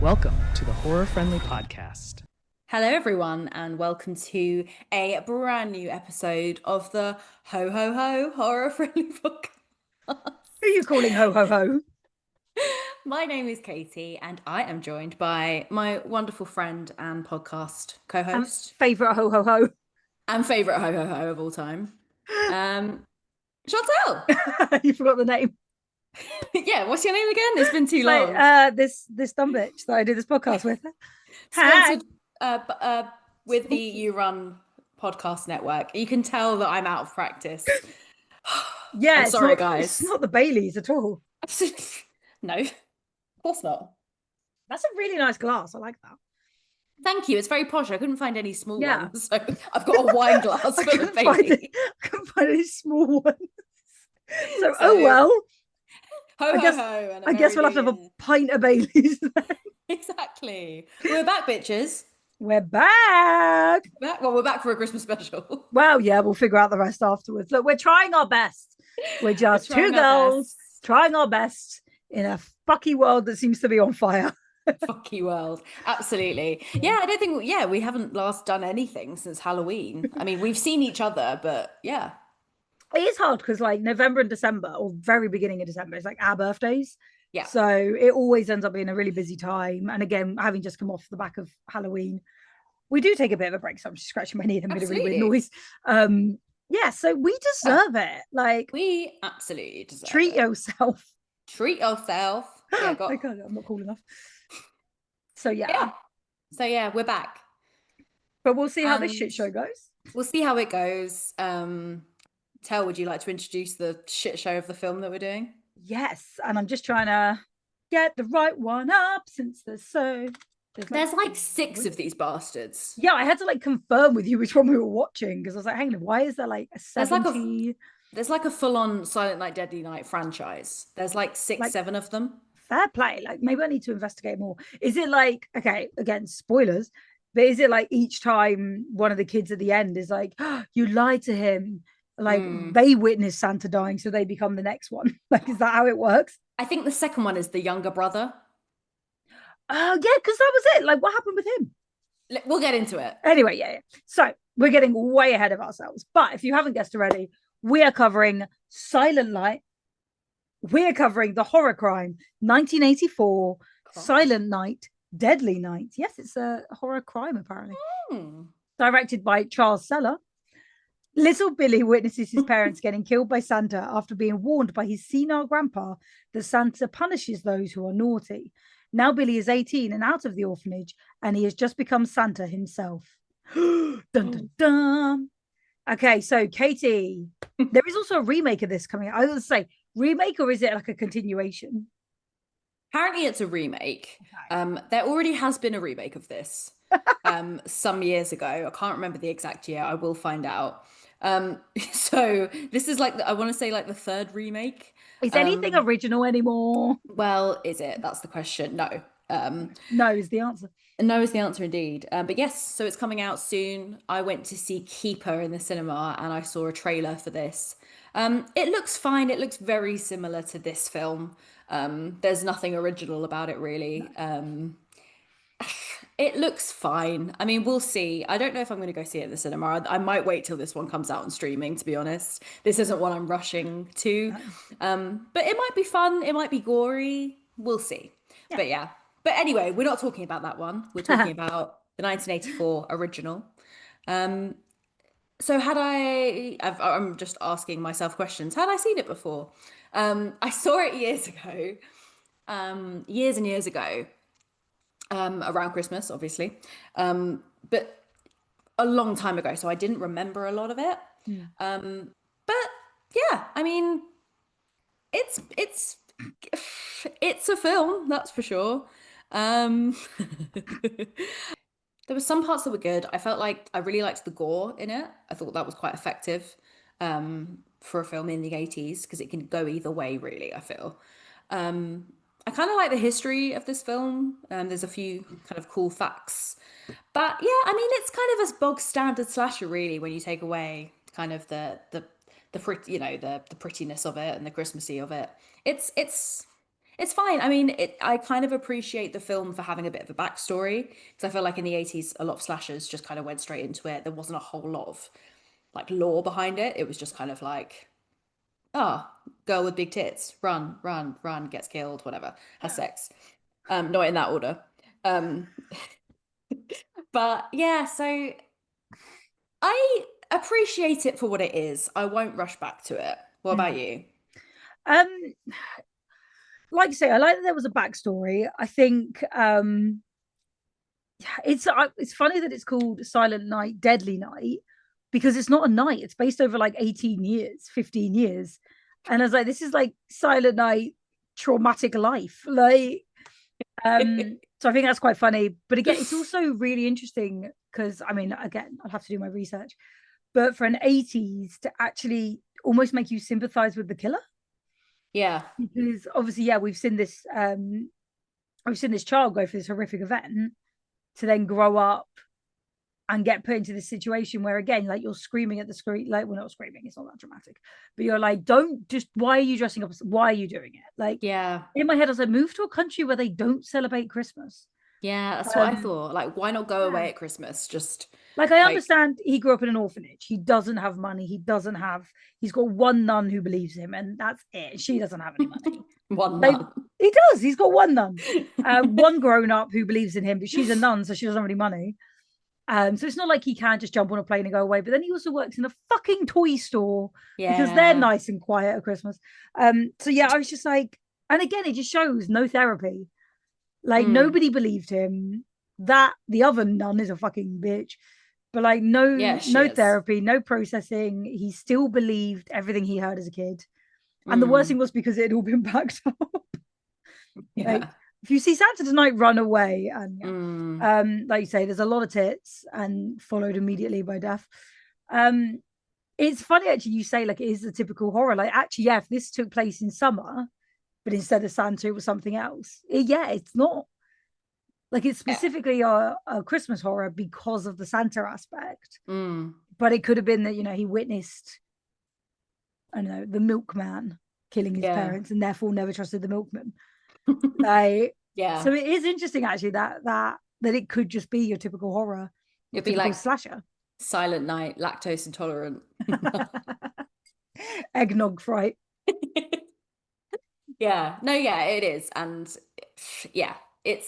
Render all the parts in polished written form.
Welcome to the Horror Friendly Podcast. Hello, everyone, and welcome to a brand new episode of the Ho Ho Ho Horror Friendly Podcast. Who are you calling ho ho ho? My name is Katie, and I am joined by my wonderful friend and podcast co-host Favourite ho ho ho. and favourite Ho Ho Ho of all time, Chantel. You forgot the name. Yeah, what's your name again? It's been too long. This dumb bitch that I do this podcast with. Sponsored with the You Run podcast network. You can tell that I'm out of practice. Yeah, I'm sorry, guys. It's not the Baileys at all. No, of course not. That's a really nice glass. I like that. Thank you. It's very posh. I couldn't find any small Yeah. ones, so I've got a wine glass I full of couldn't find Bailey. I couldn't find any small ones. So, So, oh well. Ho I ho guess- ho! And I guess we'll have to have a pint of Baileys. Exactly. We're back, bitches. We're back. We're back for a Christmas special. Well, yeah, we'll figure out the rest afterwards. Look, we're trying our best. We're just We're trying two our girls best. trying our best in a fucky world that seems to be on fire. Fucky world. Absolutely. Yeah, I don't think. Yeah, we haven't last done anything since Halloween. I mean, we've seen each other, but yeah. It is hard because like November and December, or very beginning of December, is like our birthdays. Yeah. So it always ends up being a really busy time. And again, having just come off the back of Halloween, we do take a bit of a break. So I'm just scratching my knee and made a really weird Absolutely. noise. Yeah, so we deserve it. Like, We absolutely deserve treat it. yourself. Treat yourself. Yeah, I'm not cool enough. So yeah. yeah. So yeah, we're back. But we'll see how this And- shit show goes. We'll see how it goes. Tell, would you like to introduce the shit show of the film that we're doing? Yes, and I'm just trying to get the right one up since There's like 6 of these bastards. Yeah, I had to like confirm with you which one we were watching because I was like, hang on, why is there like a There's like a- 70? There's like a full-on Silent Night, Deadly Night franchise. There's like 6, Like- 7 of them. Fair play. Like maybe I need to investigate more. Is it like, okay, again, spoilers, but is it like each time one of the kids at the end is like, oh, you lied to him? Like they witness Santa dying, so they become the next one. Like, is that how it works? I think the second one is the younger brother. Oh, yeah, because that was it. Like, what happened with him? We'll get into it. Anyway, yeah. So we're getting way ahead of ourselves. But if you haven't guessed already, we are covering Silent Night. We are covering the horror crime 1984, Crime. Silent Night, Deadly Night. Yes, it's a horror crime, apparently. Hmm. Directed by Charles Seller. Little Billy witnesses his parents getting killed by Santa after being warned by his senile grandpa that Santa punishes those who are naughty. Now Billy is 18 and out of the orphanage, and he has just become Santa himself. Dun, dun, dun. Okay, so Katie, there is also a remake of this coming out. I was going to say, remake, or is it like a continuation? Apparently it's a remake. There already has been a remake of this some years ago. I can't remember the exact year. I will find out. So this is like, I want to say like the 3rd remake. Is anything original anymore? Well, is it? That's the question. No. No, is the answer. No is the answer indeed. But yes, so it's coming out soon. I went to see Keeper in the cinema and I saw a trailer for this. It looks fine. It looks very similar to this film. There's nothing original about it really. It looks fine. I mean, we'll see. I don't know if I'm going to go see it in the cinema. I might wait till this one comes out on streaming, to be honest. This isn't one I'm rushing to. But it might be fun. It might be gory. We'll see. Yeah. But yeah. But anyway, we're not talking about that one. We're talking about the 1984 original. So I'm just asking myself questions. Had I seen it before? I saw it years ago. Years and years ago. Around Christmas, obviously. But a long time ago, so I didn't remember a lot of it. But yeah, I mean, it's a film, that's for sure. There were some parts that were good. I felt like I really liked the gore in it. I thought that was quite effective for a film in the 80s because it can go either way, really, I feel. I kind of like the history of this film. There's a few kind of cool facts. But yeah, I mean, it's kind of a bog standard slasher, really, when you take away kind of the prettiness of it and the Christmassy of it. It's It's fine. I mean, I kind of appreciate the film for having a bit of a backstory because I feel like in the 80s, a lot of slashers just kind of went straight into it. There wasn't a whole lot of like lore behind it. It was just kind of like, oh, girl with big tits, run, run, run, gets killed, whatever, has sex. Not in that order. Um, but yeah, so I appreciate it for what it is. I won't rush back to it. What about you? Um, like I say, I like that there was a backstory. I think it's funny that it's called Silent Night, Deadly Night, because it's not a night. It's based over like 18 years, 15 years. And I was like, this is like Silent Night, traumatic life. Like, so I think that's quite funny. But again, it's also really interesting because I mean, again, I'll have to do my research. But for an 80s to actually almost make you sympathize with the killer. Yeah. Because obviously, yeah, we've seen this child go through this horrific event to then grow up and get put into this situation where again, like you're screaming at the screen, like we're not screaming, it's not that dramatic, but you're like, don't just, why are you dressing up? Why are you doing it? Like, Yeah. in my head, I was like, move to a country where they don't celebrate Christmas. Yeah, that's what I Um, thought. Like, why not go yeah. away at Christmas? Just Like, I like understand he grew up in an orphanage. He doesn't have money. He's got one nun who believes him, and that's it. She doesn't have any money. one Like, nun. he does. He's got one nun. One grown up who believes in him, but she's a nun, so she doesn't have any money. So it's not like he can just jump on a plane and go away. But then he also works in a fucking toy store because they're Yeah. nice and quiet at Christmas. So yeah, I was just like, and again, it just shows no therapy. Like nobody believed him. That the other nun is a fucking bitch. But like Yeah, she no is. therapy, no processing. He still believed everything he heard as a kid. And the worst thing was because it had all been backed up. Like, Yeah. if you see Santa tonight, run away. And yeah. Mm. Like you say, there's a lot of tits and followed immediately by death. It's funny actually, you say like it is a typical horror. Like, actually, yeah, if this took place in summer, but instead of Santa, it was something else. Yeah, it's not like it's Yeah. specifically a Christmas horror because of the Santa aspect. Mm. But it could have been that, you know, he witnessed, I don't know, the milkman killing his Yeah. parents and therefore never trusted the milkman. Like, Yeah. so it is interesting actually that it could just be your typical horror, your It'd be typical like slasher. Silent Night, lactose intolerant. Eggnog fright. Yeah. No, yeah, it is. And yeah, it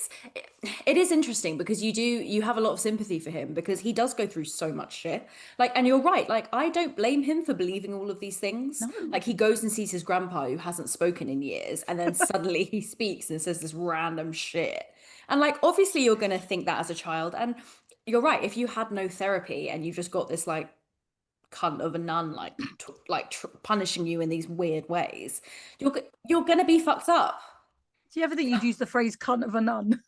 is interesting because you have a lot of sympathy for him because he does go through so much shit. Like, and you're right, like I don't blame him for believing all of these things. No. Like he goes and sees his grandpa who hasn't spoken in years, and then suddenly he speaks and says this random shit. And like obviously you're gonna think that as a child. And you're right, if you had no therapy and you've just got this like cunt of a nun punishing you in these weird ways, you're gonna be fucked up. Do you ever think you'd use the phrase cunt of a nun?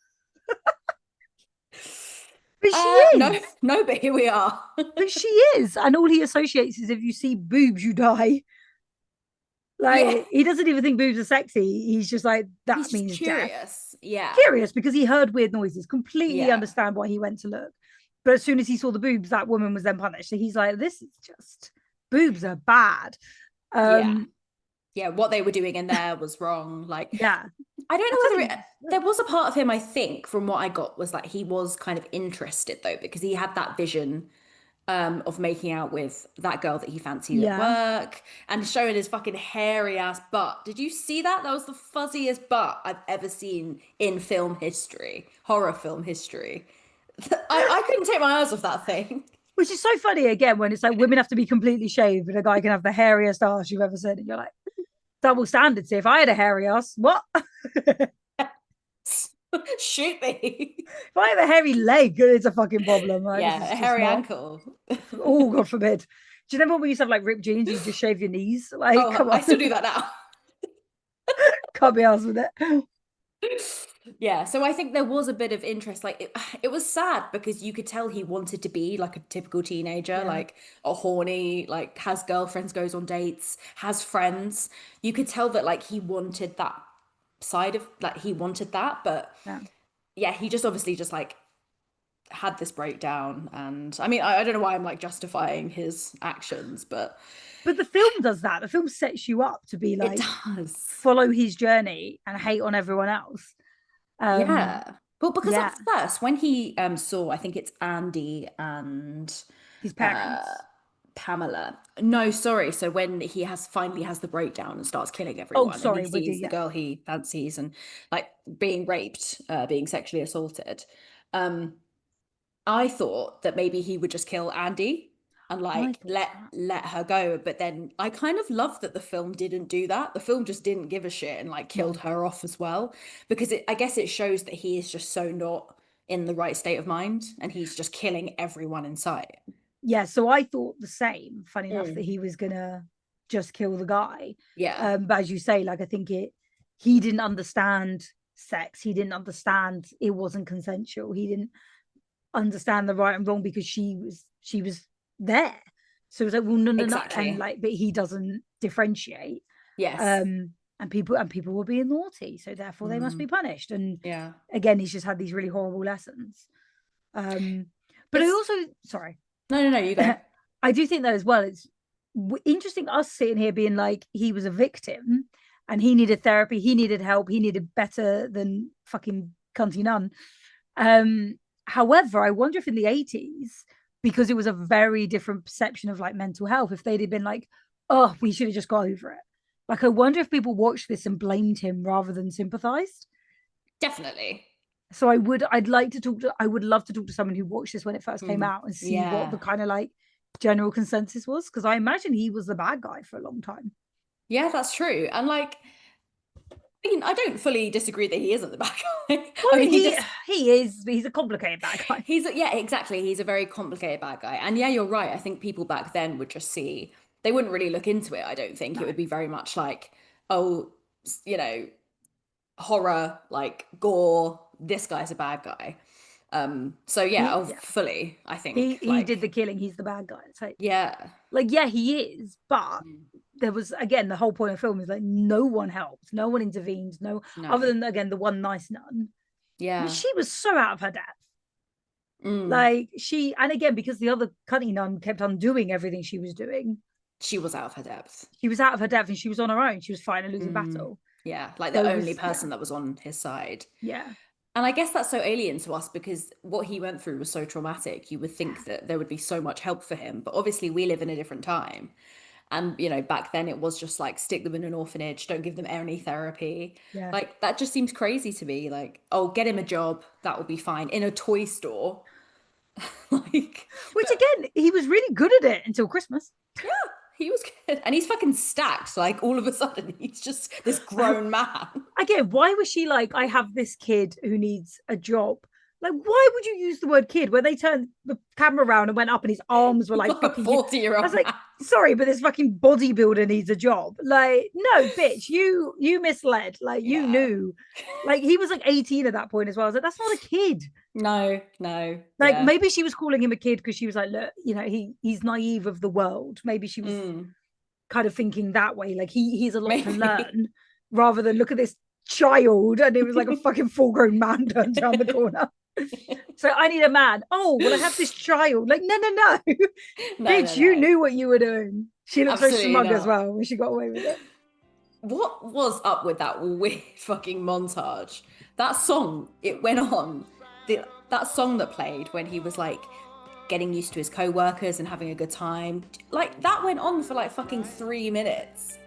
But she is. No, but here we are. But she is. And all he associates is if you see boobs, you die. Like, Yeah. he doesn't even think boobs are sexy. He's just like, that He's means just death. curious. Yeah. Curious because he heard weird noises, completely Yeah. understand why he went to look. But as soon as he saw the boobs, that woman was then punished. So he's like, this is just, boobs are bad. Yeah, what they were doing in there was wrong. Like, Yeah. I don't know whether there was a part of him, I think, from what I got, was like he was kind of interested though, because he had that vision of making out with that girl that he fancied at work and showing his fucking hairy ass butt. Did you see that? That was the fuzziest butt I've ever seen in film history, horror film history. I couldn't take my eyes off that thing. Which is so funny again when it's like women have to be completely shaved and a guy can have the hairiest ass you've ever seen. And you're like, double standards here. If I had a hairy ass, what? Shoot me. If I have a hairy leg, it's a fucking problem. Like, Yeah, a hairy ankle. Oh, God forbid. Do you remember when we used to have like ripped jeans? You just shave your knees. Like, come on. I still do that now. Can't be arsed with it. Yeah, so I think there was a bit of interest. Like it was sad because you could tell he wanted to be like a typical teenager, like a horny, like has girlfriends, goes on dates, has friends. You could tell that like he wanted that side of, like he wanted that, but yeah, he just obviously just like had this breakdown, and I mean, I don't know why I'm like justifying his actions, but But the film does that. The film sets you up to be it like, does. follow his journey and hate on everyone else. Yeah. But because yeah. at first, when he saw, I think it's Andy and His uh, parents. Pamela. No, sorry. So when he finally has the breakdown and starts killing Oh, everyone, and sorry, he with you, sees the yeah. girl he fancies and like being raped, being sexually assaulted, um, I thought that maybe he would just kill Andy and I like thought let that. let her go. But then I kind of love that the film didn't do that. The film just didn't give a shit and like killed No. her off as well, because I guess it shows that he is just so not in the right state of mind, and he's just killing everyone in sight. Yeah, so I thought the same, funny enough, that Mm. he was gonna just kill the guy. Yeah, But as you say, like I think he didn't understand sex, he didn't understand it wasn't consensual, he didn't understand the right and wrong because she was there. So it was like, well, no, no, no, and exactly. like, but he doesn't differentiate. Yes. And people were being naughty, so therefore they must be Mm. punished. And Yeah. again, he's just had these really horrible lessons. But I It's also, sorry, no, you go. I do think that as well. It's interesting us sitting here being like he was a victim and he needed therapy, he needed help, he needed better than fucking cunty nun. However, I wonder if in the 80s, because it was a very different perception of like mental health, if they'd have been like, oh, we should have just got over it. Like, I wonder if people watched this and blamed him rather than sympathized. Definitely. So I would love to talk to someone who watched this when it first came Mm. out and see what the Yeah. kind of like general consensus was, because I imagine he was the bad guy for a long time. Yeah, that's true. And like, I mean, I don't fully disagree that he isn't the bad guy. Well, I mean, he's a complicated bad guy. yeah, exactly. He's a very complicated bad guy. And yeah, you're right. I think people back then would just see, they wouldn't really look into it. I don't think it No. would be very much like, oh, you know, horror, like gore, this guy's a bad guy. So yeah, Yeah. fully, I think He did the killing, he's the bad guy. It's yeah. like yeah, he is, but Mm. there was again the whole point of the film is like no one helped, no one intervened, no other No. than again the one nice nun. I mean, Yeah. she was so out of her depth. Mm. Like and again, because the other cunning nun kept on doing everything she was doing, She was out of her depth. she was out of her depth and she was on her own. She was fighting a losing Mm. battle. Yeah, like So the it only was, person that was on his side. yeah. And I guess that's so alien to us because what he went through was so traumatic. You would think that there would be so much help for him, but obviously we live in a different time. And back then it was just like stick them in an orphanage, don't give them any therapy. Yeah. Like that just seems crazy to me. Like, oh, get him a job, that will be fine. In a toy store. Like, Which but again, he was really good at it until Christmas. yeah, he was good. And he's fucking stacked. Like all of a sudden he's just this grown man. Again, why was she like, I have this kid who needs a job? Like, why would you use the word kid when they turned the camera around and went up and his arms were like Like a fucking 40-year-old I was like, man. sorry, but this fucking bodybuilder needs a job. Like, no, bitch, you misled. Like, you Yeah. knew. Like, he was like 18 at that point as well. I was like, that's not a kid. No. Like, Yeah. maybe she was calling him a kid because she was like, look, he's naive of the world. Maybe she was kind of thinking that way. Like, he's a lot to Maybe. learn rather than look at this child. And it was like a fucking full-grown man turned around the corner. So I need a man. Oh, well, I have this child. Like, no. No, Bitch, no, you no. knew what you were doing. She looked so Absolutely smug as not. well when she got away with it. What was up with that weird fucking montage? That song, it went on. That song that played when he was like getting used to his co-workers and having a good time. Like that went on for like fucking 3 minutes.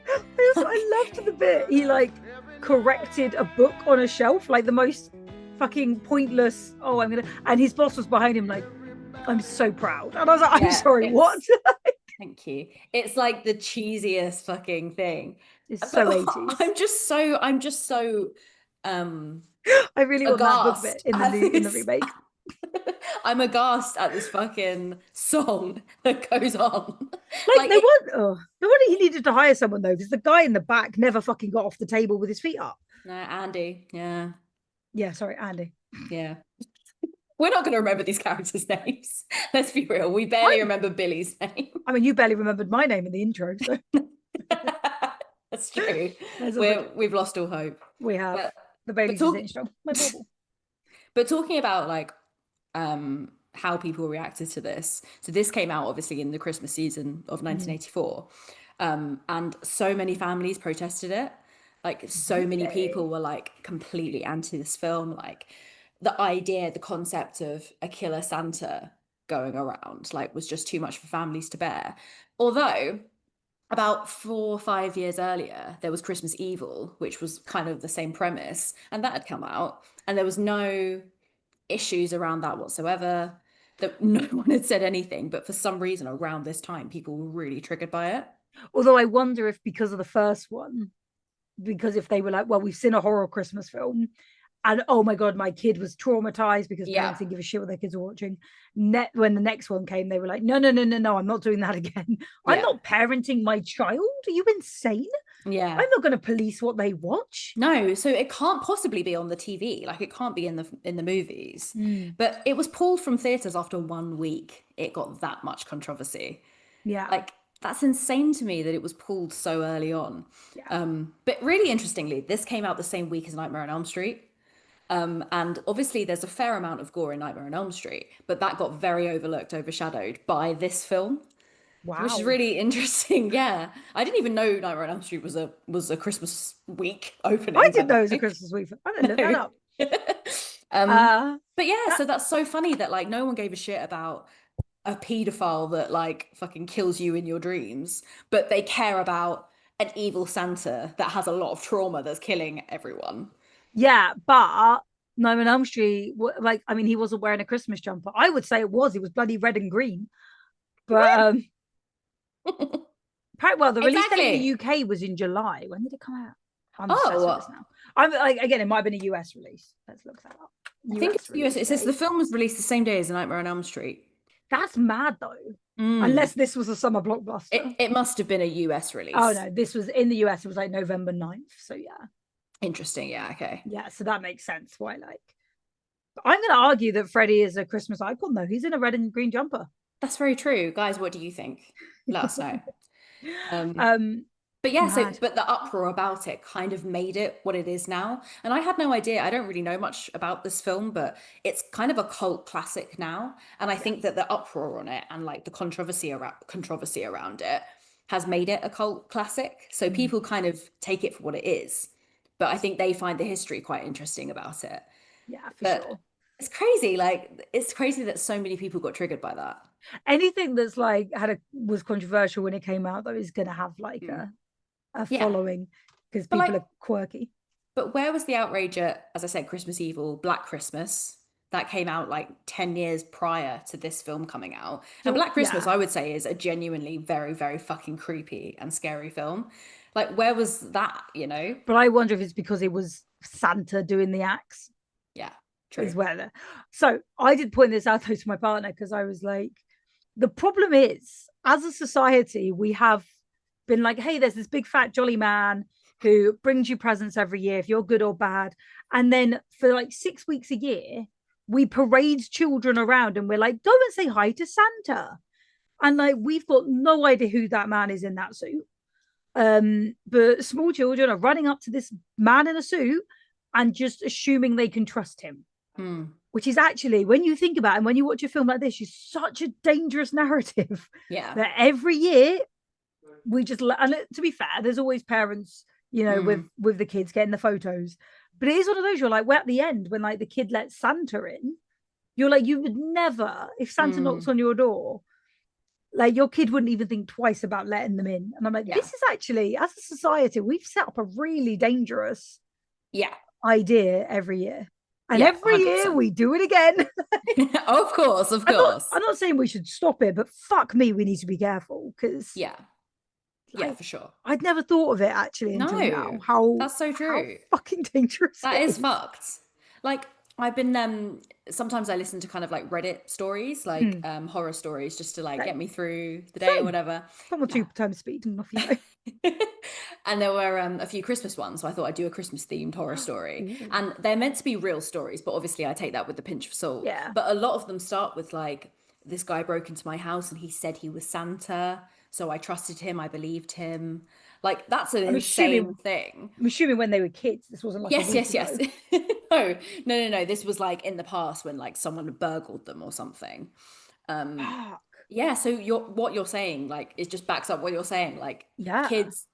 I loved the bit he like corrected a book on a shelf, like the most fucking pointless. Oh, and his boss was behind him, like, I'm so proud. And I was like, I'm Yeah, sorry, what? Thank you. It's like the cheesiest fucking thing. It's so But 80s. I'm just so I really want that book aghast bit in at the this. remake. I'm aghast at this fucking song that goes on. Like no wonder he needed to hire someone though, because the guy in the back never fucking got off the table with his feet up. No, Andy. Yeah. Yeah, sorry, Andy. Yeah. We're not going to remember these characters' names. Let's be real. We barely remember Billy's name. I mean, you barely remembered my name in the intro, so That's true. There's We've lost all hope. we have But- the Bailey's talk- is strong. My bubble. But talking about like how people reacted to this. So this came out obviously in the Christmas season of 1984, and so many families protested it. Like so many people were like completely anti this film. Like the idea, the concept of a killer Santa going around, like was just too much for families to bear. Although about 4 or 5 years earlier, there was Christmas Evil, which was kind of the same premise, and that had come out, and there was no issues around that whatsoever. That no one had said anything, but for some reason around this time, people were really triggered by it. Although I wonder if because of the first one, because if they were like, well, we've seen a horror Christmas film, and oh my god, my kid was traumatized because parents didn't give a shit what their kids were watching. When the next one came, they were like, no, I'm not doing that again. I'm not parenting my child. Are you insane? Yeah, I'm not going to police what they watch. No, so it can't possibly be on the TV. Like it can't be in the movies. But it was pulled from theaters after 1 week. It got that much controversy. Yeah, Like that's insane to me that it was pulled so early on. Yeah. But really interestingly, this came out the same week as Nightmare on Elm Street. And obviously there's a fair amount of gore in Nightmare on Elm Street, but that got very overshadowed by this film. wow, Which is really interesting. Yeah, I didn't even know Nightmare on Elm Street was a Christmas week opening. I didn't know it was a Christmas week. I'm gonna look that up. But yeah, so that's so funny that like no one gave a shit about a paedophile that like fucking kills you in your dreams, but they care about an evil Santa that has a lot of trauma that's killing everyone. Yeah, but Nightmare on Elm Street, like, I mean, he wasn't wearing a Christmas jumper. I would say it was. He was bloody red and green. But well, the release date in the UK was in July. When did it come out? I'm obsessed with this now. I'm like, again, it might have been a US release. Let's look that up. I think it's US. It says the film was released the same day as Nightmare on Elm Street. That's mad though. Unless this was a summer blockbuster. It must have been a US release. Oh no, this was in the US. It was like November 9th. So yeah. Interesting. Yeah. Okay. Yeah. So that makes sense. Why, like, I'm going to argue that Freddy is a Christmas icon, though. He's in a red and green jumper. That's very true. Guys, what do you think? Let us know. But yeah, but the uproar about it kind of made it what it is now. And I had no idea. I don't really know much about this film, but it's kind of a cult classic now. And I think that the uproar on it and like the controversy around it has made it a cult classic. So people kind of take it for what it is. But I think they find the history quite interesting about it. Yeah, for sure. It's crazy. Like, it's crazy that so many people got triggered by that. Anything that's like was controversial when it came out, though, is going to have like a following because people are quirky. But where was the outrage at, as I said, Christmas Evil, Black Christmas? That came out like 10 years prior to this film coming out. And Black Christmas, I would say, is a genuinely very, very fucking creepy and scary film. Like, where was that, you know? But I wonder if it's because it was Santa doing the acts. Yeah, true. As well. So I did point this out though to my partner because I was like, the problem is, as a society, we have been like, hey, there's this big fat jolly man who brings you presents every year if you're good or bad. And then for like 6 weeks a year, we parade children around and we're like, go and say hi to Santa. And like, we've got no idea who that man is in that suit. But small children are running up to this man in a suit and just assuming they can trust him. Which is actually, when you think about it, and when you watch a film like this, it's such a dangerous narrative. Yeah. That every year we just, and to be fair, there's always parents, you know, with the kids getting the photos. But it is one of those, you're like, well, at the end, when like the kid lets Santa in, you're like, you would never, if Santa knocks on your door, like your kid wouldn't even think twice about letting them in. And I'm like, this is actually, as a society, we've set up a really dangerous idea every year. And every 100%. Year we do it again. Of course. I'm not saying we should stop it, but fuck me, we need to be careful because for sure. I'd never thought of it actually until now. How that's so true. How fucking dangerous. That is fucked. Like I've been sometimes I listen to kind of like Reddit stories, like horror stories, just to like get me through the day or whatever. 1 or 2 times speed and off you go. And there were a few Christmas ones, so I thought I'd do a Christmas themed horror story. And they're meant to be real stories, but obviously I take that with a pinch of salt. Yeah. But a lot of them start with like, this guy broke into my house and he said he was Santa, so I trusted him, I believed him. Like that's an insane thing. I'm assuming when they were kids, this wasn't like yes. No. This was like in the past when like someone had burgled them or something. Fuck. Yeah, so what you're saying, like, it just backs up what you're saying. Like, Yeah. kids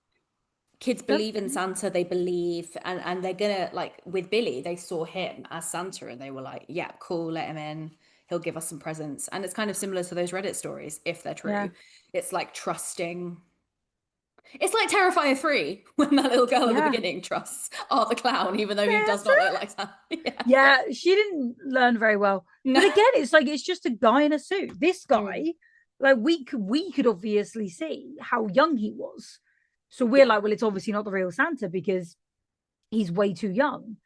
That's- believe in Santa, they believe, and they're gonna, like, with Billy, they saw him as Santa and they were like, yeah, cool, let him in, he'll give us some presents. And it's kind of similar to those Reddit stories, if they're true. Yeah. It's like trusting. It's like Terrifier 3 when that little girl at the Yeah. beginning trusts Art the Clown, even though he does Santa? not look like Santa. Yeah. Yeah, she didn't learn very well. No. But again, it's like it's just a guy in a suit. This guy, like we could obviously see how young he was. So we're Yeah. like, well, it's obviously not the real Santa because he's way too young.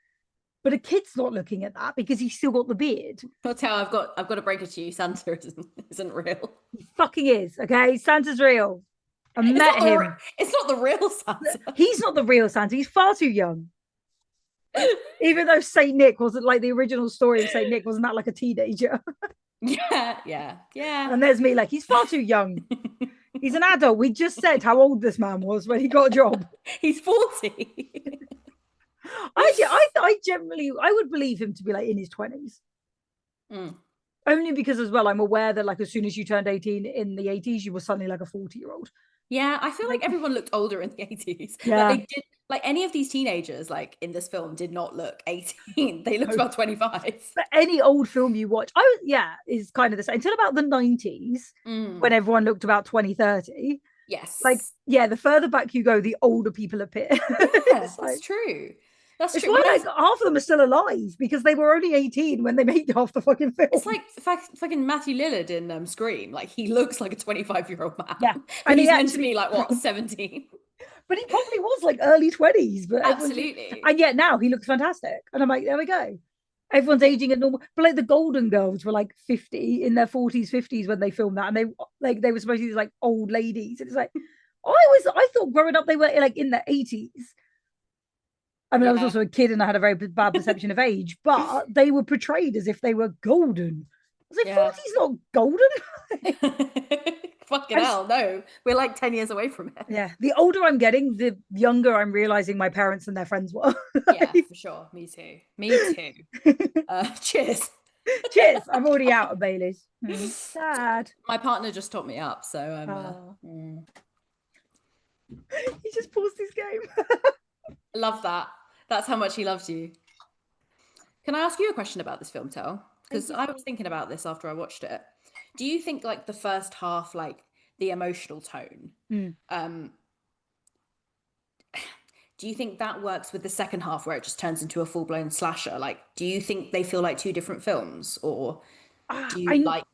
But a kid's not looking at that because he's still got the beard. I'll tell I've got to break it to you, Santa isn't real. He fucking is, okay? Santa's real. I It's met not the him. it's not the real Santa. He's not the real Santa. He's far too young. Even though Saint Nick wasn't like the original story of Saint Nick, wasn't that like a teenager? Yeah. And there's me like, he's far too young. He's an adult. We just said how old this man was when he got a job. He's 40. I generally, I would believe him to be like in his 20s. Mm. Only because as well, I'm aware that like as soon as you turned 18 in the 80s, you were suddenly like a 40-year-old. Yeah, I feel like everyone looked older in the 80s. Yeah. Like they did, like any of these teenagers like in this film did not look 18. They looked about 25. But any old film you watch, is kind of the same until about the 90s when everyone looked about 20, 30. Yes. Like, yeah, the further back you go, the older people appear. Yes, like, that's true. That's it's true. why like half of them are still alive because they were only 18 when they made half the fucking film. It's like fucking Matthew Lillard in Scream. Like he looks like a 25-year-old man. Yeah. But And he's he meant to actually- be like what, 17? But he probably was like early 20s. But Absolutely. And yet now he looks fantastic. And I'm like, there we go. Everyone's aging at normal. But like the Golden Girls were like 50 in their 40s, 50s when they filmed that. And they were supposed to be like old ladies. And it's like, I thought growing up they were like in the 80s. I mean, I was also a kid and I had a very bad perception of age, but they were portrayed as if they were golden. I was like, 40's not golden. Fucking hell, no. We're like 10 years away from it. Yeah. The older I'm getting, the younger I'm realizing my parents and their friends were. Yeah, for sure. Me too. Cheers. Cheers. I'm already out of Bailey's. Sad. My partner just topped me up, so He just paused his game. love that. That's how much he loves you. Can I ask you a question about this film, Tel? Because I was thinking about this after I watched it. Do you think like the first half, like the emotional tone, do you think that works with the second half where it just turns into a full-blown slasher? Like, do you think they feel like two different films, or do you like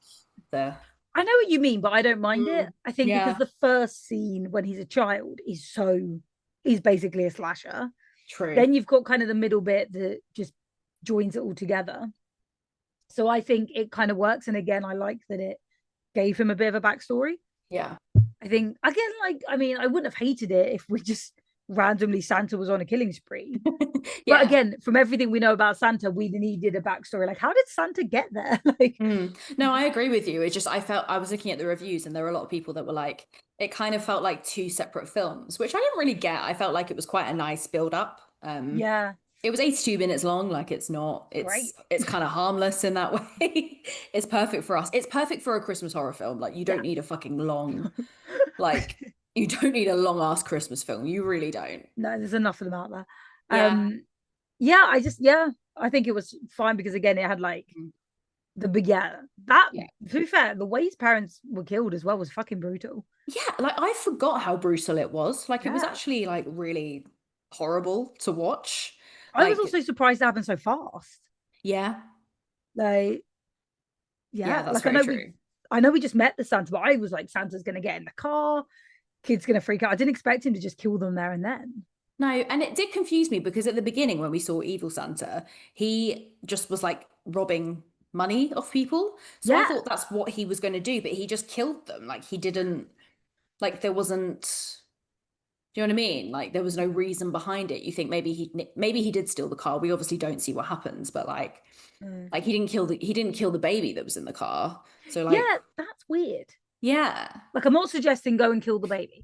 the... I know what you mean, but I don't mind it. I think because the first scene when he's a child is basically a slasher. True. Then you've got kind of the middle bit that just joins it all together. So I think it kind of works. And again, I like that it gave him a bit of a backstory. Yeah. I think, again, like, I mean, I wouldn't have hated it if we just randomly Santa was on a killing spree. But again, from everything we know about Santa, we needed a backstory. Like, how did Santa get there? Like, No, I agree with you. It's just I was looking at the reviews and there were a lot of people that were like, it kind of felt like two separate films, which I didn't really get. I felt like it was quite a nice build up. Yeah. It was 82 minutes long. Like it's kind of harmless in that way. It's perfect for us. It's perfect for a Christmas horror film. Like you don't need a fucking long, like you don't need a long ass Christmas film. You really don't. No, there's enough of them out there. I think it was fine because again, it had like to be fair, the way his parents were killed as well was fucking brutal. Yeah, like I forgot how brutal it was. Like it was actually like really horrible to watch. I was also surprised it happened so fast. Yeah. Like, that's like very true. I know we just met the Santa, but I was like, Santa's gonna get in the car, kid's gonna freak out. I didn't expect him to just kill them there and then. No, and it did confuse me because at the beginning when we saw Evil Santa, he just was like robbing money off people. So I thought that's what he was going to do, but he just killed them. Like he didn't, like there wasn't, do you know what I mean? Like there was no reason behind it. You think maybe he did steal the car. We obviously don't see what happens, but like he didn't kill the baby that was in the car. So like that's weird. Yeah. Like I'm not suggesting go and kill the baby.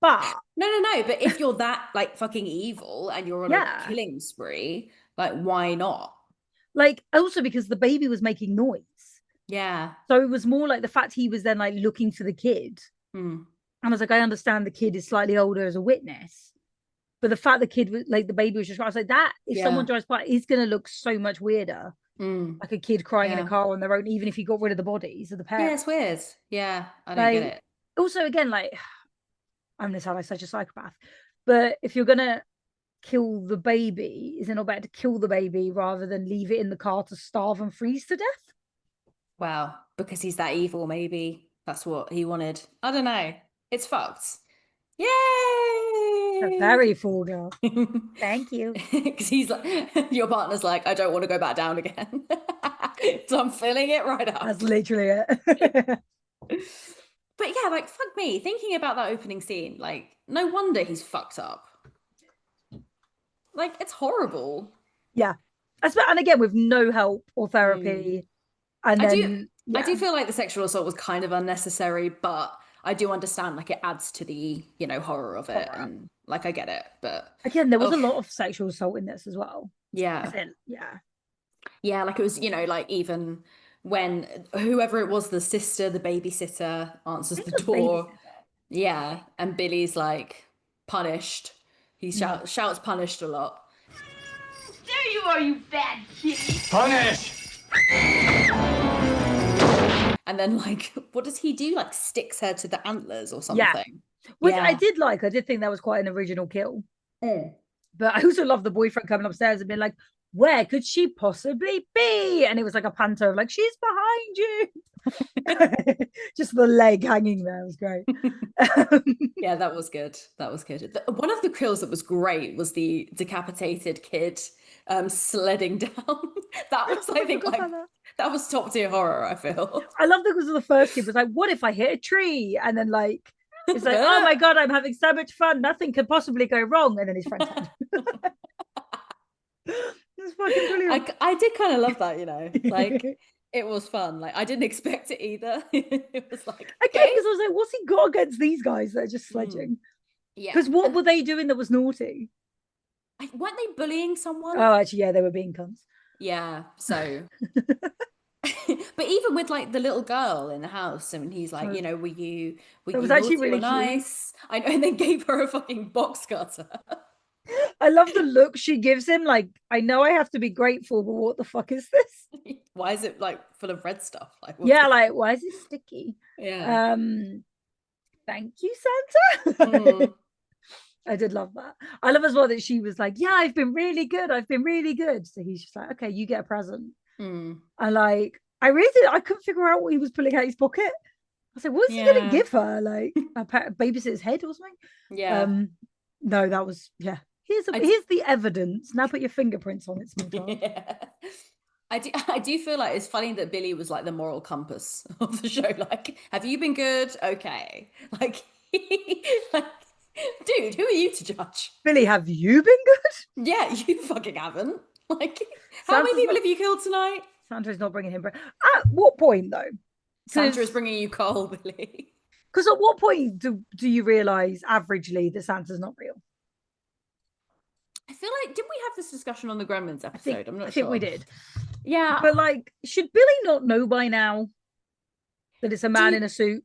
But no. But if you're that like fucking evil and you're on a killing spree, Like, why not? Like, also because the baby was making noise. Yeah. So it was more like the fact he was then like looking for the kid. Mm. And I was like, I understand the kid is slightly older as a witness. But the fact the kid was like the baby was just, I was like, that if someone drives by, is going to look so much weirder. Mm. Like a kid crying in a Yeah. car on their own, even if you got rid of the bodies of the Yeah, parents. it's weird. Yeah, I don't Like, get it. also, again, like, I'm gonna sound like such a psychopath, but if you're gonna kill the baby, is it not better to kill the baby rather than leave it in the car to starve and freeze to death? Wow, because he's that evil, maybe that's what he wanted. I don't know. It's fucked. A Yay! very full girl. Thank you. Because he's like, your partner's like, I don't want to go back down again. So I'm filling it right up. That's literally it. But yeah, like, fuck me. Thinking about that opening scene, like, no wonder he's fucked up. Like, it's horrible. Yeah. And again, with no help or therapy. And I then do feel like the sexual assault was kind of unnecessary, but I do understand, like, it adds to the, horror of it. Horror. And, like, I get it. But again, there was a lot of sexual assault in this as well. yeah. Yeah. Yeah, like it was, like even when whoever it was, the sister, the babysitter answers the door. Yeah, and Billy's like punished. He shouts punished a lot. There you are, you bad kitty. Punish! And then, like, what does he do? Like, sticks her to the antlers or something. Which I did like. I did think that was quite an original kill. Mm. But I also love the boyfriend coming upstairs and being like, where could she possibly be? And it was like a panto of like, she's behind you. Just the leg hanging there was great. Yeah, that was good. That was good. One of the kills that was great was the decapitated kid sledding down. That was, I think, like, that was top tier horror, I feel. I love that because the first kid was like, what if I hit a tree? And then like, it's like, oh my God, I'm having so much fun. Nothing could possibly go wrong. And then his friend's head. It's fucking brilliant. I did kind of love that, like it was fun. Like I didn't expect it either. It was like, again, because I was like, what's he got against these guys that are just sledging? Yeah. Because what were they doing that was naughty? Weren't they bullying someone? Oh, actually, yeah, they were being cunts. Yeah. So, but even with like the little girl in the house, and he's like, were you was actually naughty or really nice? I know, and then gave her a fucking box cutter. I love the look she gives him. Like, I know I have to be grateful, but what the fuck is this? Why is it like full of red stuff? Like, like, why is it sticky? Yeah. Thank you, Santa. I did love that. I love as well that she was like, yeah, I've been really good. I've been really good. So he's just like, okay, you get a present. And like, I really did. I couldn't figure out what he was pulling out his pocket. I was like, what is he going to give her? Like a babysitter's head or something? Yeah. No, that was, Here's the evidence. Now put your fingerprints on it, sweetheart. Yeah. I do feel like it's funny that Billy was like the moral compass of the show. Like, have you been good? Okay. Like, like, dude, who are you to judge? Billy, have you been good? Yeah, you fucking haven't. Like, how many people have you killed tonight? Santa's not bringing him. At what point, though? Santa is bringing you coal, Billy. Because at what point do you realise, averagely, that Santa's not real? I feel like, didn't we have this discussion on the Gremlins episode? I'm not sure. I think we did. Yeah. But like, should Billy not know by now that it's a man in a suit?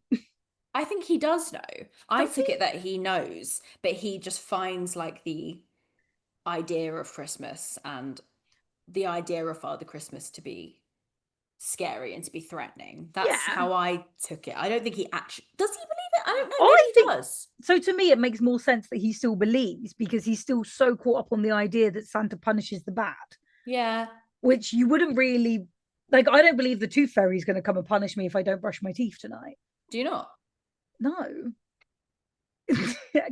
I think he does know. I took it that he knows, but he just finds like the idea of Christmas and the idea of Father Christmas to be scary and to be threatening. That's how I took it. I don't think he actually does. He believe it? I don't know. Maybe he does. So to me, it makes more sense that he still believes because he's still so caught up on the idea that Santa punishes the bad. Yeah. Which you wouldn't really like. I don't believe the tooth fairy is going to come and punish me if I don't brush my teeth tonight. Do you not? No.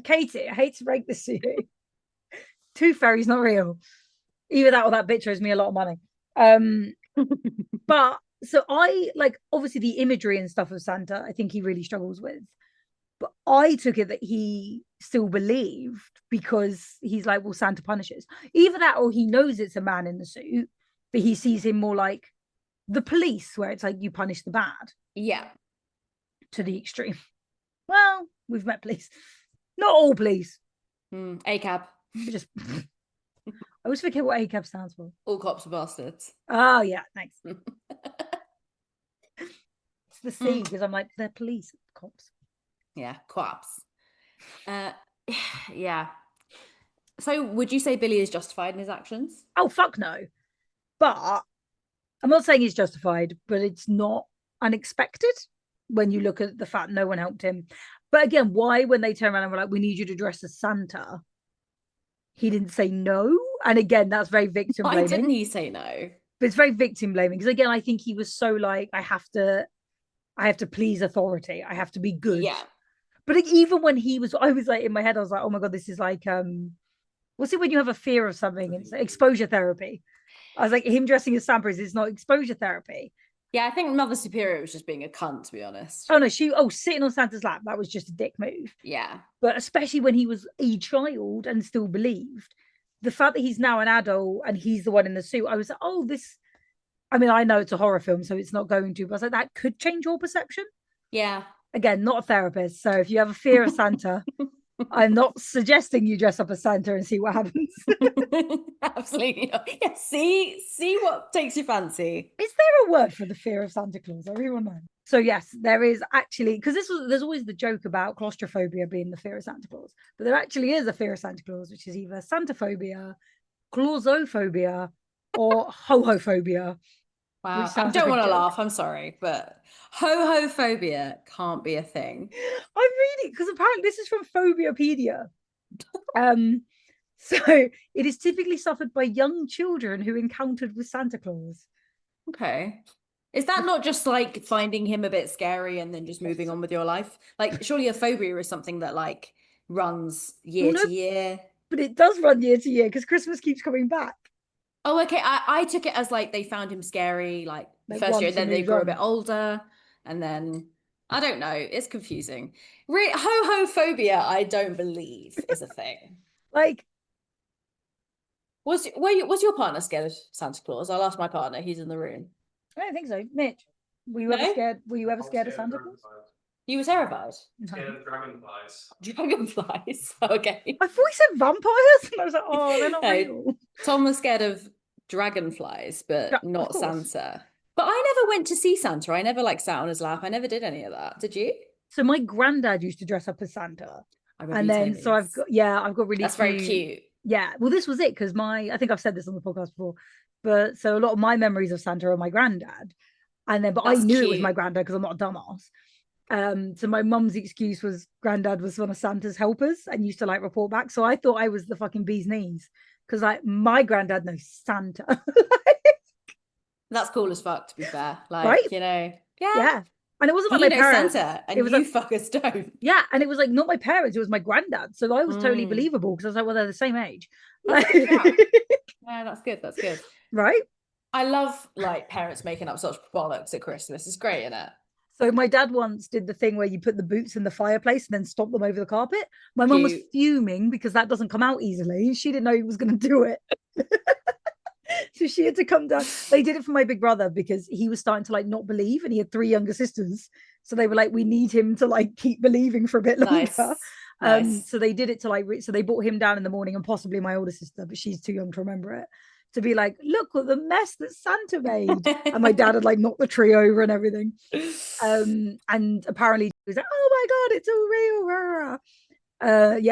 Katie, I hate to break this to you. Tooth fairy's not real. Either that or that bitch owes me a lot of money. But so I like obviously the imagery and stuff of Santa, I think he really struggles with. But I took it that he still believed because he's like, well, Santa punishes. Either that or he knows it's a man in the suit, but he sees him more like the police, where it's like you punish the bad. Yeah. To the extreme. Well, we've met police. Not all police. ACAB. Just I always forget what ACAB stands for. All cops are bastards. Oh yeah, thanks. It's the C because I'm like, they're police cops. Yeah, cops. Yeah. So would you say Billy is justified in his actions? Oh fuck no. But I'm not saying he's justified, but it's not unexpected when you look at the fact no one helped him. But again, why when they turn around and were like, we need you to dress as Santa, he didn't say no? And again, that's very victim Why blaming. didn't he say no? But it's very victim blaming because again, I think he was so like, I have to please authority. I have to be good. Yeah. But like, even when I was like in my head, I was like, oh my god, this is like what's it when you have a fear of something? It's exposure therapy. I was like, him dressing as Santa is not exposure therapy. Yeah, I think Mother Superior was just being a cunt, to be honest. Oh no, sitting on Santa's lap, that was just a dick move. Yeah. But especially when he was a child and still believed, the fact that he's now an adult and he's the one in the suit, I was like, oh, this. I mean, I know it's a horror film, so it's not going to, but I was like, that could change your perception. Yeah. Again, not a therapist. So if you have a fear of Santa, I'm not suggesting you dress up as Santa and see what happens. Absolutely not. Yeah, see what takes your fancy. Is there a word for the fear of Santa Claus? I really want to know. So yes, there is actually, because there's always the joke about claustrophobia being the fear of Santa Claus, but there actually is a fear of Santa Claus, which is either Santaphobia, Clausophobia, or hohophobia. Wow. I sounds don't like a want to joke. laugh, I'm sorry, but ho-ho-phobia can't be a thing. I'm reading because apparently this is from Phobiapedia. So it is typically suffered by young children who encountered with Santa Claus. Okay. Is that not just like finding him a bit scary and then just moving on with your life? Like, surely a phobia is something that like runs year to year. But it does run year to year because Christmas keeps coming back. Oh, okay. I took it as like they found him scary like the Like, first year, once then he they moved grew a on. bit older, and then I don't know. It's confusing. Ho-ho-phobia, I don't believe is a thing. Like, Was your partner scared of Santa Claus? I'll ask my partner. He's in the room. I don't think so. Mitch, were you ever No? scared? Were you ever scared of Santa Claus? You were terrified. Scared of dragonflies. Dragonflies. Okay. I thought he said vampires, and I was like, oh, they're not No. real. Tom was scared of dragonflies, but Yeah, of not course. Santa. But I never went to see Santa. I never like sat on his lap. I never did any of that. Did you? So my granddad used to dress up as Santa, I remember and you then telling me I've got really that's very cute. Yeah, well, this was it because I think I've said this on the podcast before, but so a lot of my memories of Santa are my granddad, and then but I That's knew it was my cute. granddad because I'm not a dumbass. So my mum's excuse was granddad was one of Santa's helpers and used to like report back. So I thought I was the fucking bee's knees because like my granddad knows Santa. That's cool as fuck, to be fair. Like, Right? you know, yeah. Yeah, and it wasn't He like my knows parents. Santa, and It was you like- fuckers don't. Yeah, and it was like not my parents, it was my granddad. So I was totally Mm. believable because I was like, well, they're the same age. That's Like, good, Yeah, that's good. That's good. right? I love like parents making up such bollocks at Christmas. It's great, isn't it? So my dad once did the thing where you put the boots in the fireplace and then stomp them over the carpet. My mum was Cute. fuming because that doesn't come out easily. She didn't know he was going to do it. So she had to come down. They did it for my big brother because he was starting to like not believe and he had 3 younger sisters. So they were like, we need him to like keep believing for a bit longer. Nice. Nice. So they did it to like, so they brought him down in the morning and possibly my older sister, but she's too young to remember it, to be like, look what the mess that Santa made. And my dad had like knocked the tree over and everything. And apparently he was like, oh my god, it's all real. Rah, rah. And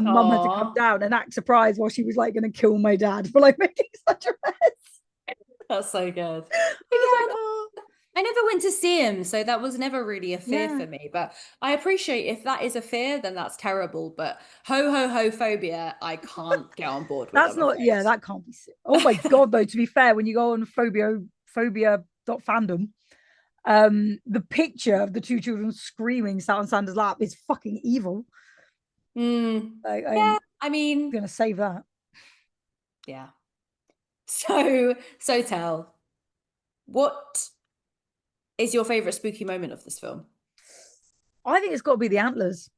mum had to come Aw. down and act surprised while she was like going to kill my dad for like making such a mess. That's so good. I was like, oh. I never went to see him, so that was never really a fear Yeah. for me. But I appreciate if that is a fear, then that's terrible. But ho phobia, I can't get on board with. That's I'm not, afraid. yeah, that can't be. Oh my god, though. To be fair, when you go on phobia.fandom, the picture of the 2 children screaming sat on Santa's lap is fucking evil. Mm, Like, yeah, I I'm mean, gonna save that. yeah. So tell, what is your favorite spooky moment of this film? I think it's got to be the antlers.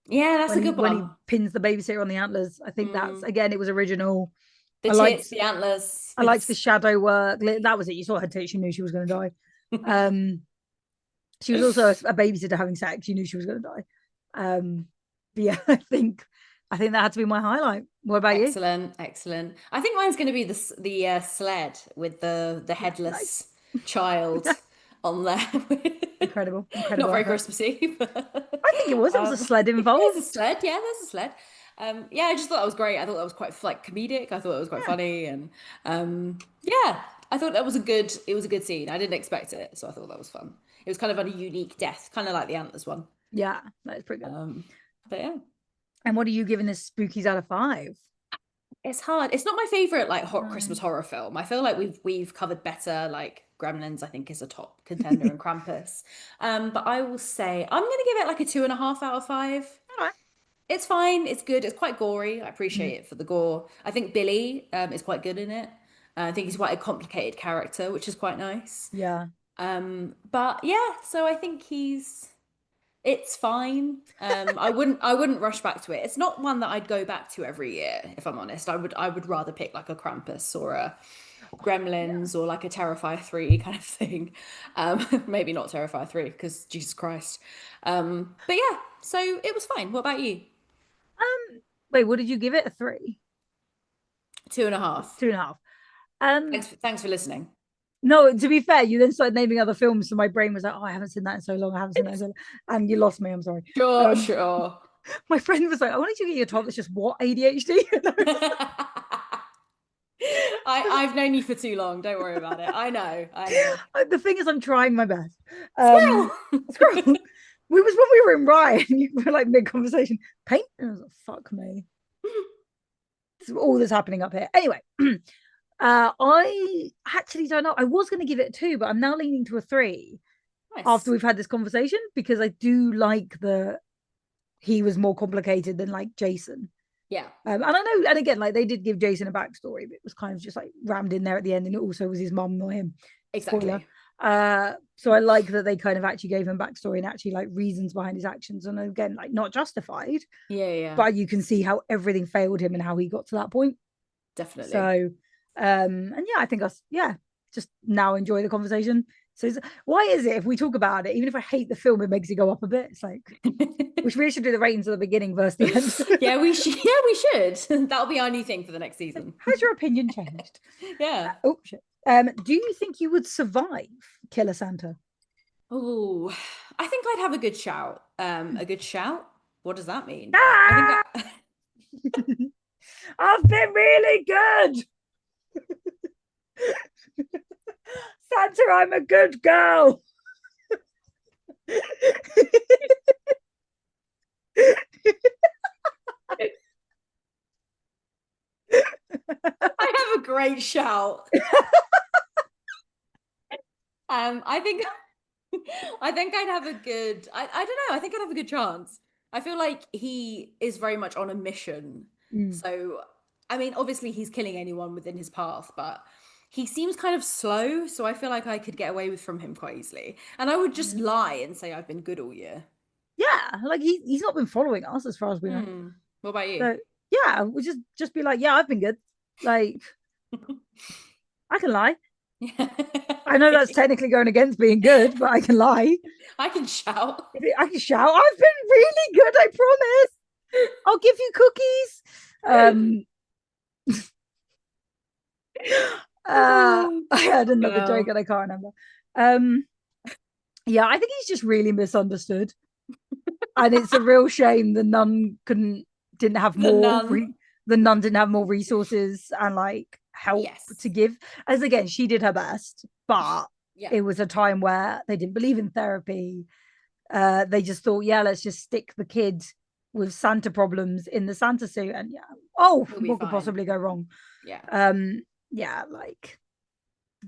Yeah, that's when a good when he one. pins the babysitter on the antlers. I think that's again, it was original. The I tits, liked- the antlers. I liked the shadow work. That was it. You saw her tits, you knew she was going to die. She was also a babysitter having sex. You knew she was going to die. But yeah, I think I think that had to be my highlight. What about you? Excellent. I think mine's going to be the sled with the headless child on there. Incredible. Not very effort. Christmassy. But, I think it was. There was a sled involved. there's a sled. Yeah, there's a sled. Yeah, I just thought that was great. I thought that was quite like comedic. I thought it was quite funny, and yeah, I thought that was it was a good scene. I didn't expect it, so I thought that was fun. It was kind of a unique death, kind of like the antlers one. Yeah, that is pretty good. But yeah. And what are you giving this Spookies out of 5? It's hard. It's not my favorite like hot No. Christmas horror film. I feel like we've covered better. Like Gremlins, I think is a top contender, and Krampus. But I will say I'm gonna give it like a 2.5 out of 5. Alright. It's fine. It's good. It's quite gory. I appreciate it for the gore. I think Billy is quite good in it. I think he's quite a complicated character, which is quite nice. Yeah. But yeah, so I think it's fine. I wouldn't rush back to it. It's not one that I'd go back to every year, if I'm honest. I would rather pick like a Krampus or a Gremlins or like a Terrifier 3 kind of thing. Maybe not Terrifier 3 because Jesus Christ. But yeah, so it was fine. What about you? Wait, what did you give it? A 3? 2.5. 2.5. Thanks for listening. No, to be fair, you then started naming other films, so my brain was like, "Oh, I haven't seen that in so long. I haven't seen that in so long," and you lost me. I'm sorry. Sure. My friend was like, "I wanted you to get your top that's just what ADHD." I've known you for too long. Don't worry about it. I know. The thing is, I'm trying my best. Squirrel. Squirrel. We was when we were in Ryan, you were like mid conversation. Paint. And I was like, "Fuck me." This is all that's happening up here. Anyway. I actually don't know. I was going to give it a 2, but I'm now leaning to a 3 after we've had this conversation because I do like he was more complicated than like Jason. Yeah. And I know, and again, like they did give Jason a backstory, but it was kind of just like rammed in there at the end, and it also was his mum, not him. Exactly. Spoiler. So I like that they kind of actually gave him backstory and actually like reasons behind his actions, and again, like not justified. Yeah. But you can see how everything failed him and how he got to that point. Definitely. So. And yeah, I think just now enjoy the conversation. So why is it if we talk about it, even if I hate the film, it makes it go up a bit? It's like we really should do the ratings at the beginning versus the end. Yeah, we should. That'll be our new thing for the next season. Has your opinion changed? Yeah. Oh shit. Do you think you would survive Killer Santa? Oh, I think I'd have a good shout. A good shout? What does that mean? Ah! I've been really good. Santa, I'm a good girl. I have a great shout. I think I'd have a good I don't know, I think I'd have a good chance. I feel like he is very much on a mission. So I mean, obviously he's killing anyone within his path, but he seems kind of slow, so I feel like I could get away from him quite easily. And I would just lie and say I've been good all year. Yeah, like he's not been following us as far as we know. What about you? So, yeah, we'll just be like, yeah, I've been good. Like, I can lie. I know that's technically going against being good, but I can lie. I can shout. I can shout. I've been really good, I promise. I'll give you cookies. I had another joke and I can't remember. Yeah, I think he's just really misunderstood. And it's a real shame the nun didn't have more the nun didn't have more resources and like help to give. As again, she did her best, but it was a time where they didn't believe in therapy. They just thought, let's just stick the kid with Santa problems in the Santa suit, and what could possibly go wrong? Like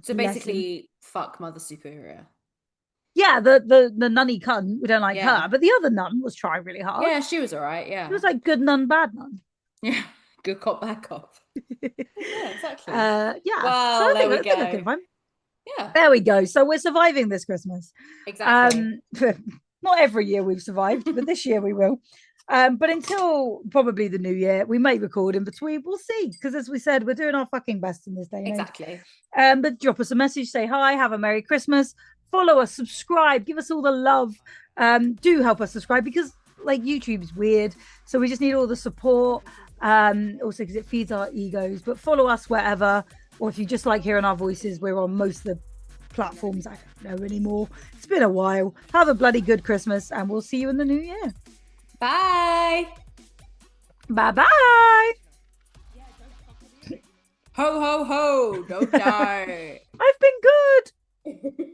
so basically fuck Mother Superior. The nunny cunt, we don't like her, but the other nun was trying really hard. Yeah, she was all right. She was like good nun, bad nun. Yeah, good cop, bad cop. Yeah, exactly. Well, so there we go. Yeah, there we go. So we're surviving this Christmas. Exactly. Not every year we've survived, but this year we will. But until probably the new year, we may record in between. We'll see, because as we said, we're doing our fucking best in this day. Exactly. But drop us a message, say hi, have a Merry Christmas, follow us, subscribe, give us all the love. Do help us subscribe, because like YouTube's weird, so we just need all the support. Also because it feeds our egos. But follow us wherever, or if you just like hearing our voices, we're on most of the platforms. I don't know anymore. It's been a while. Have a bloody good Christmas, and we'll see you in the new year. Bye. Bye bye. Ho ho ho! Don't die. I've been good.